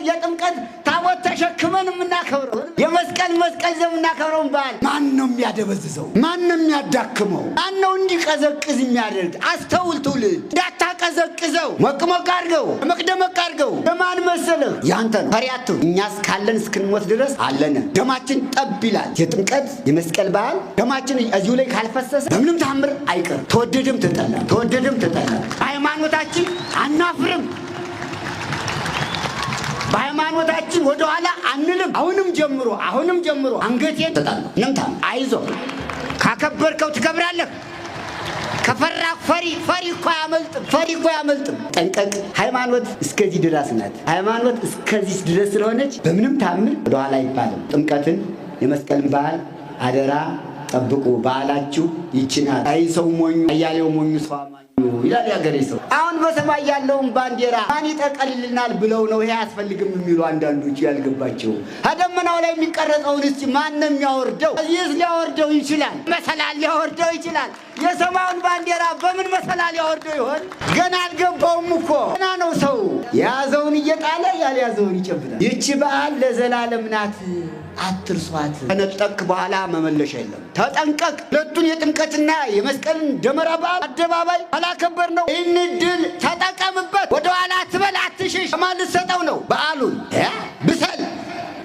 የጥምቀት ታቦት ተሸክመን የምናከብረው የመስቀል ዘምናከብረው በዓል ማን ነው የሚያደበዝዘው? ማን ነው የሚያዳክመው? ማን ነው እንዲቀዘቅዝ የሚያደርግ? አስተውል ትውልድ፣ እንዳታቀዘቅዘው ሞቅ አድርገው ደመቅ አድርገው። ለማን መሰለህ? ያንተ ነው። ፈሪያቱ እኛስ ካለን እስክንሞት ድረስ አለን። ደማችን ጠብ ይላል። የጥምቀት የመስቀል በዓል ደማችን እዚሁ ላይ ካልፈሰሰ በምንም ታምር አይቀር። ተወደደም ተጠላ ሃይማኖታችን አናፍርም። በሃይማኖታችን ወደ ኋላ አንልም። አሁንም ጀምሮ አንገቴን ተጣጣ ነምታ አይዞ ካከበርከው ትከብራለህ። ከፈራ ፈሪ እኮ አያመልጥም። ጠንቀቅ። ሃይማኖት እስከዚህ ድረስ ናት። ሃይማኖት እስከዚህ ድረስ ስለሆነች በምንም ታምር ወደ ኋላ አይባልም። ጥምቀትን የመስቀልን በዓል አደራ ጠብቁ። በዓላችሁ ይችናል። አይ ሰው ሞኙ አያሌው ሞኙ ሰው አማኙ ይላል ያገሬ ሰው። አሁን በሰማይ ያለውን ባንዲራ ማን ይጠቀልልናል ብለው ነው ይሄ አያስፈልግም የሚሉ አንዳንዶች ያልገባቸው። ከደመናው ላይ የሚቀረጸውን እስቲ ማን ነው የሚያወርደው? እዚህስ ሊያወርደው ይችላል። መሰላል ሊያወርደው ይችላል። የሰማዩን ባንዲራ በምን መሰላል ያወርደው ይሆን? ገና አልገባውም እኮ። ገና ነው ሰው የያዘውን እየጣለ ያልያዘውን ይጨብጣል። ይቺ በዓል ለዘላለም ናት። አትርሷት። ከነጠቅ በኋላ መመለሻ የለም። ተጠንቀቅ። ሁለቱን የጥምቀትና የመስቀልን ደመራ በዓል አደባባይ አላከበር ነው። ይህን ድል ተጠቀምበት። ወደ ኋላ አትበል፣ አትሽሽ። ማን ልትሰጠው ነው በዓሉን? ብሰል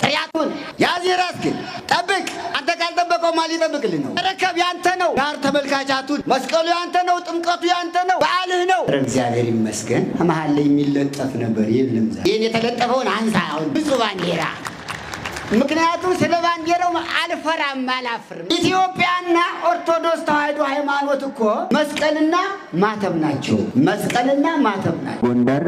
ጥሪያቱን ያዝ። ራስህን ጠብቅ። አንተ ካልጠበቀው ማን ሊጠብቅልህ ነው? ረከብ ያንተ ነው። ዳር ተመልካቻቱን መስቀሉ ያንተ ነው። ጥምቀቱ ያንተ ነው። በዓልህ ነው። እግዚአብሔር ይመስገን። መሀል ላይ የሚለጠፍ ነበር፣ የለም። ይህን የተለጠፈውን አንሳ። አሁን ብዙ ባንዲራ ምክንያቱም ስለ ባንዲራው አላፍርም። ኢትዮጵያና ኦርቶዶክስ ተዋሕዶ ሃይማኖት እኮ መስቀልና ማተብ ናቸው። ጎንደር